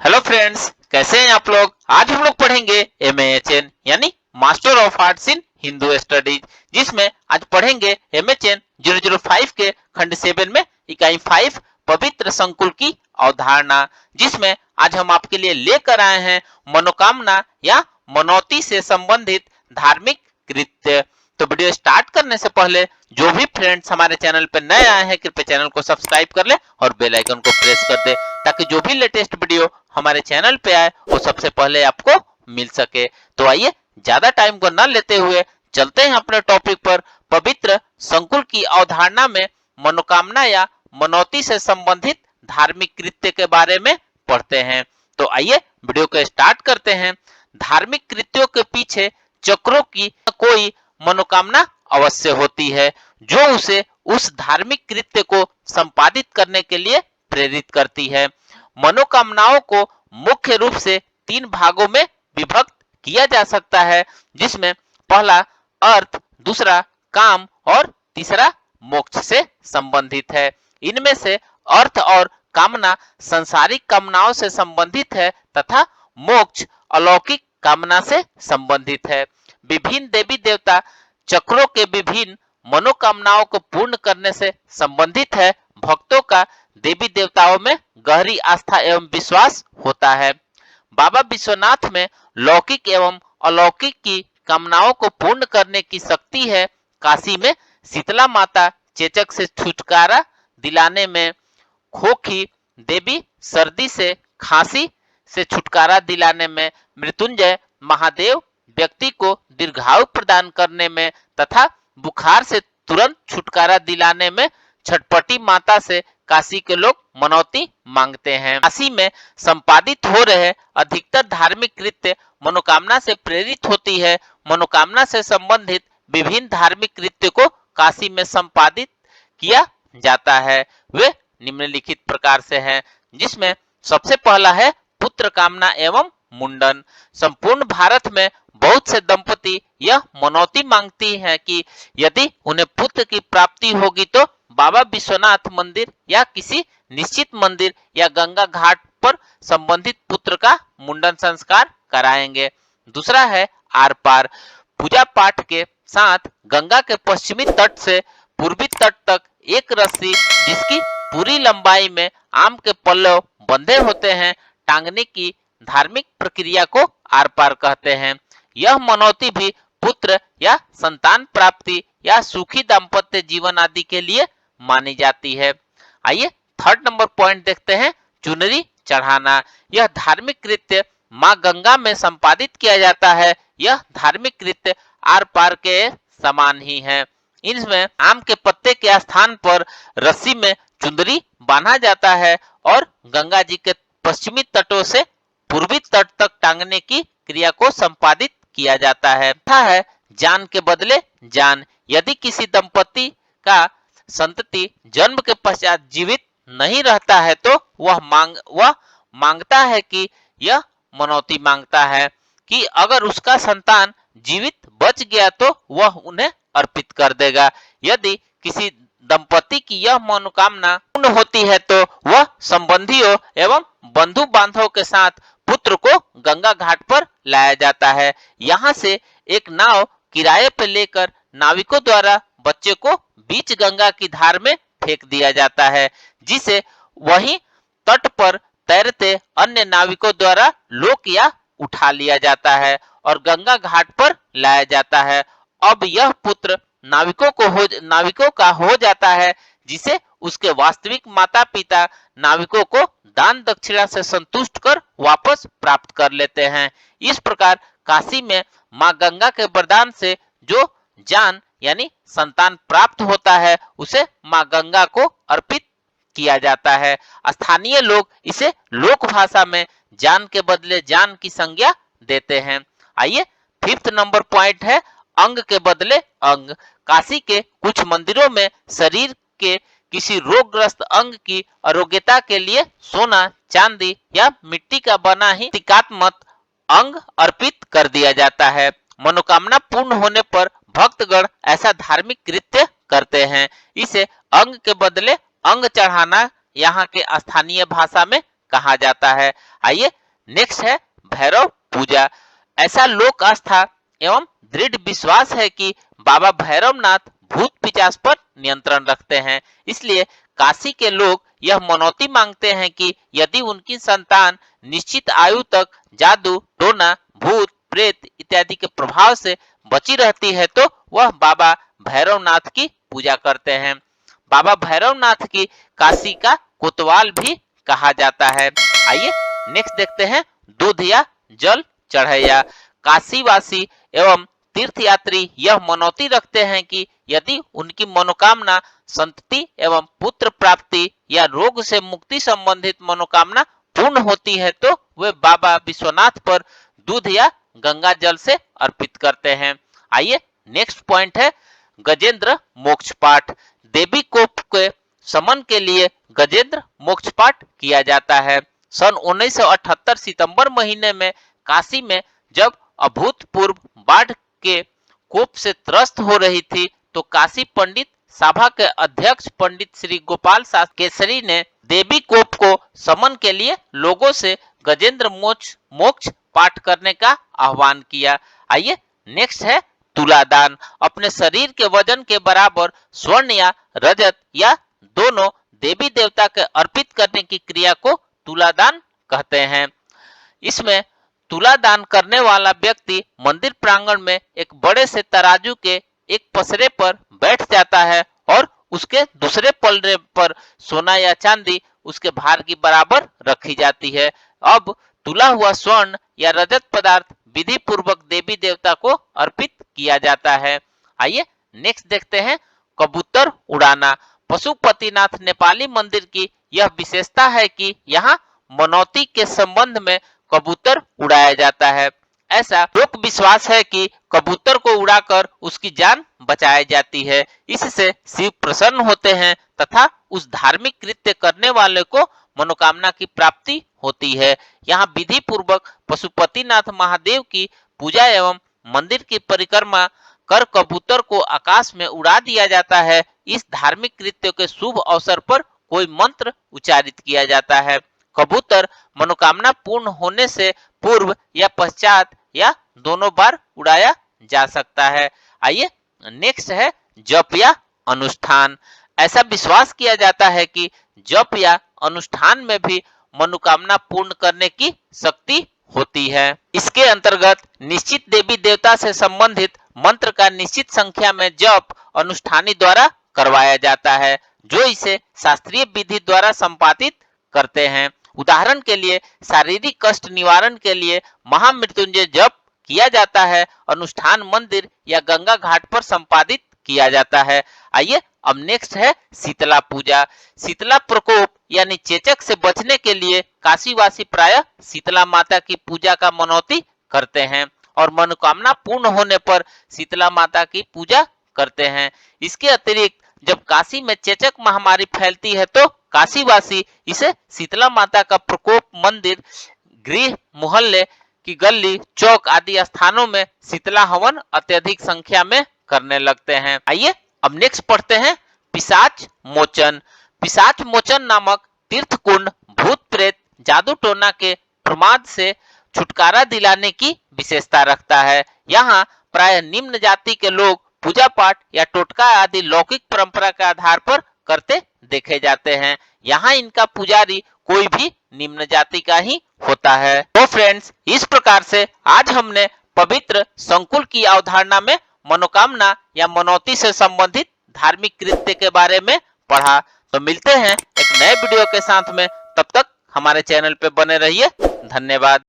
Hello friends, कैसे हैं आप लोग। आज हम लोग पढ़ेंगे MAHN यानी master of arts in Hindu studies, जिसमें आज पढ़ेंगे MHN 005 के खंड 7 में इकाई 5 पवित्र संकुल की अवधारणा, जिसमें आज हम आपके लिए लेकर आए हैं मनोकामना या मनौती से संबंधित धार्मिक कृत्य। तो वीडियो स्टार्ट करने से पहले जो भी फ्रेंड्स हमारे चैनल पर नए आए हैं कृपया चैनल को सब्सक्राइब कर ले और बेल आइकन को प्रेस कर दे, ताकि जो भी लेटेस्ट वीडियो हमारे चैनल पे आए वो सबसे पहले आपको मिल सके। तो आइए ज्यादा टाइम को न लेते हुए चलते हैं अपने टॉपिक पर। पवित्र संकुल की अवधारणा में मनोकामना या मनौती से संबंधित धार्मिक कृत्य के बारे में पढ़ते हैं। तो आइए वीडियो को स्टार्ट करते हैं। धार्मिक कृत्यों के पीछे चक्रों की कोई मनोकामना अवश्य होती है, जो उसे उस धार्मिक कृत्य को संपादित करने के लिए प्रेरित करती है। मनोकामनाओं को मुख्य रूप से 3 भागों में विभक्त किया जा सकता है, जिसमें पहला अर्थ, दूसरा काम और तीसरा मोक्ष से संबंधित है। इनमें से अर्थ और कामना सांसारिक कामनाओं से संबंधित है तथा मोक्ष अलौकिक कामना से संबंधित है। विभिन्न देवी देवता चक्रों के विभिन्न मनोकामनाओं को पूर्ण करने से संबंधित है। भक्तों का देवी देवताओं में गहरी आस्था एवं विश्वास होता है। बाबा विश्वनाथ में लौकिक एवं अलौकिक की कामनाओं को पूर्ण करने की शक्ति है। काशी में शीतला माता चेचक से छुटकारा दिलाने में, खोखी देवी सर्दी से खांसी से छुटकारा दिलाने में, मृत्युंजय महादेव व्यक्ति को दीर्घायु प्रदान करने में तथा बुखार से तुरंत छुटकारा दिलाने में छटपटी माता से काशी के लोग मनौती मांगते हैं। काशी में संपादित हो रहे अधिकतर धार्मिक कृत्य मनोकामना से प्रेरित होती है। मनोकामना से संबंधित विभिन्न धार्मिक कृत्य को काशी में संपादित किया जाता है। वे निम्नलिखित प्रकार से हैं, जिसमें सबसे पहला है पुत्र कामना एवं मुंडन। संपूर्ण भारत में बहुत से दंपति यह मनौती मांगती हैं कि यदि उन्हें पुत्र की प्राप्ति होगी तो बाबा विश्वनाथ मंदिर या किसी निश्चित मंदिर या गंगा घाट पर संबंधित पुत्र का मुंडन संस्कार कराएंगे। दूसरा है आर पार। पूजा पाठ के साथ गंगा के पश्चिमी तट से पूर्वी तट तक एक रस्सी, जिसकी पूरी लंबाई में आम के पल्लव बंधे होते हैं, टांगने की धार्मिक प्रक्रिया को आर पार कहते हैं। यह मनौती भी पुत्र या संतान प्राप्ति या सुखी दाम्पत्य जीवन आदि के लिए मानी जाती है। आइए थर्ड नंबर पॉइंट देखते हैं, चुनरी चढ़ाना। यह धार्मिक कृत्य मां गंगा में संपादित किया जाता है। यह धार्मिक कृत्य आर पार के समान ही है। इसमें आम के पत्ते के स्थान पर रस्सी में चुंदरी बांधा जाता है और गंगा जी के पश्चिमी तटों से पूर्वी तट तक टांगने की क्रिया को संपादित किया जाता है। है जान के बदले जान। यदि किसी दंपति का संतति जन्म के पश्चात जीवित नहीं रहता है तो वह मांगता है कि यह मनौती मांगता है कि अगर उसका संतान जीवित बच गया तो वह उन्हें अर्पित कर देगा। यदि किसी दंपति की यह मनोकामना पूर्ण होती है तो वह संबंधियों एवं बंधु बांधवों के साथ पुत्र को गंगा घाट पर लाया जाता है। यहाँ से एक नाव किराए पर लेकर नाविकों द्वारा बच्चे को बीच गंगा की धार में फेंक दिया जाता है, जिसे वहीं तट पर तैरते अन्य नाविकों द्वारा लोक या उठा लिया जाता है और गंगा घाट पर लाया जाता है। अब यह पुत्र नाविकों का हो जाता है, जिसे उसके वास्तविक माता पिता नाविकों को दान दक्षिणा से संतुष्ट कर वापस प्राप्त कर लेते हैं। इस प्रकार काशी में मां गंगा के वरदान से जो जान यानी संतान प्राप्त होता है उसे मां गंगा को अर्पित किया जाता है। स्थानीय लोग इसे लोक भाषा में जान के बदले जान की संज्ञा देते हैं। आइए फिफ्थ नंबर पॉइंट है अंग के बदले अंग। काशी के कुछ मंदिरों में शरीर के किसी रोगग्रस्त अंग की आरोग्यता के लिए सोना, चांदी या मिट्टी का बना ही प्रतीकात्मक अंग अर्पित कर दिया जाता है। मनोकामना पूर्ण होने पर भक्तगण ऐसा धार्मिक कृत्य करते हैं। इसे अंग के बदले अंग चढ़ाना यहाँ के स्थानीय भाषा में कहा जाता है। आइए नेक्स्ट है भैरव पूजा। ऐसा लोक आस्था एवं दृढ़ विश्वास है कि बाबा भैरवनाथ भूत पिशाच पर नियंत्रण रखते हैं। इसलिए काशी के लोग यह मनौती मांगते हैं कि यदि उनकी संतान निश्चित आयु तक जादू, टोना, भूत, प्रेत इत्यादि के प्रभाव से बची रहती है तो वह बाबा भैरवनाथ की पूजा करते हैं। बाबा भैरवनाथ की काशी का कोतवाल भी कहा जाता है। आइए नेक्स्ट देखते हैं दूध या जल चढ़ैया। काशीवासी एवं तीर्थयात्री यह मनौती रखते हैं कि यदि उनकी मनोकामना संतति एवं पुत्र प्राप्ति या रोग से मुक्ति संबंधित मनोकामना पूर्ण होती है तो वे बाबा विश्वनाथ पर दूध या गंगा जल से अर्पित करते हैं। आइए नेक्स्ट पॉइंट है गजेंद्र मोक्ष पाठ। देवी कोप के समन के लिए गजेंद्र मोक्ष पाठ किया जाता है। सन 1978 सितंबर महीने में काशी में जब अभूतपूर्व बाढ़ के कोप से त्रस्त हो रही थी तो काशी पंडित सभा के अध्यक्ष पंडित श्री गोपाल शास्त्री केसरी ने देवी कोप को समन के लिए लोगों से गजेंद्र मोक्ष पाठ करने का आह्वान किया। आइए नेक्स्ट है तुलादान। अपने शरीर के वजन के बराबर स्वर्ण या रजत या दोनों देवी देवता के अर्पित करने की क्रिया को तुलादान कहते हैं। इसमें तुलादान करने वाला व्यक्ति मंदिर प्रांगण में एक बड़े से तराजू के एक पसरे पर बैठ जाता है और उसके दूसरे पलड़े पर सोना या चांदी उसके भार की बराबर रखी जाती है। अब तुला हुआ स्वर्ण या रजत पदार्थ विधि पूर्वक देवी देवता को अर्पित किया जाता है। आइए नेक्स्ट देखते हैं कबूतर उड़ाना। पशुपतिनाथ नेपाली मंदिर की यह विशेषता है कि यहाँ मनौती के संबंध में कबूतर उड़ाया जाता है। ऐसा लोक विश्वास है कि कबूतर को उड़ाकर उसकी जान बचाई जाती है। इससे शिव प्रसन्न होते हैं तथा उस धार्मिक कृत्य करने वाले को मनोकामना की प्राप्ति होती है। यहाँ विधि पूर्वक पशुपतिनाथ महादेव की पूजा एवं मंदिर की परिक्रमा कर कबूतर को आकाश में उड़ा दिया जाता है। इस धार्मिक कृत्य के शुभ अवसर पर कोई मंत्र उच्चारित किया जाता है। कबूतर मनोकामना पूर्ण होने से पूर्व या पश्चात या दोनों बार उड़ाया जा सकता है। आइए नेक्स्ट है जप या अनुष्ठान। ऐसा विश्वास किया जाता है कि जप या अनुष्ठान में भी मनोकामना पूर्ण करने की शक्ति होती है। इसके अंतर्गत निश्चित देवी देवता से संबंधित मंत्र का निश्चित संख्या में जप अनुष्ठानी द्वारा करवाया जाता है, जो इसे शास्त्रीय विधि द्वारा संपादित करते हैं। उदाहरण के लिए शारीरिक कष्ट निवारण के लिए महामृत्युंजय जप किया जाता है, अनुष्ठान मंदिर या गंगा घाट पर संपादित किया जाता है। आइए अब नेक्स्ट है शीतला पूजा। शीतला प्रकोप यानी चेचक से बचने के लिए काशीवासी प्रायः शीतला माता की पूजा का मनौती करते हैं और मनोकामना पूर्ण होने पर शीतला माता की पूजा करते हैं। इसके अतिरिक्त जब काशी में चेचक महामारी फैलती है तो काशीवासी इसे शीतला माता का प्रकोप मंदिर, गृह, मोहल्ले की गली, चौक आदि स्थानों में शीतला हवन अत्यधिक संख्या में करने लगते हैं। आइए अब नेक्स्ट पढ़ते हैं पिशाच मोचन। पिशाच मोचन नामक तीर्थ कुंड भूत प्रेत जादू टोना के प्रमाद से छुटकारा दिलाने की विशेषता रखता है। यहाँ प्राय निम्न जाति के लोग पूजा पाठ या टोटका आदि लौकिक परंपरा के आधार पर करते देखे जाते हैं। यहाँ इनका पुजारी कोई भी निम्न जाति का ही होता है। तो फ्रेंड्स, इस प्रकार से आज हमने पवित्र संकुल की अवधारणा में मनोकामना या मनौती से संबंधित धार्मिक कृत्य के बारे में पढ़ा। तो मिलते हैं एक नए वीडियो के साथ में, तब तक हमारे चैनल पे बने रहिए। धन्यवाद।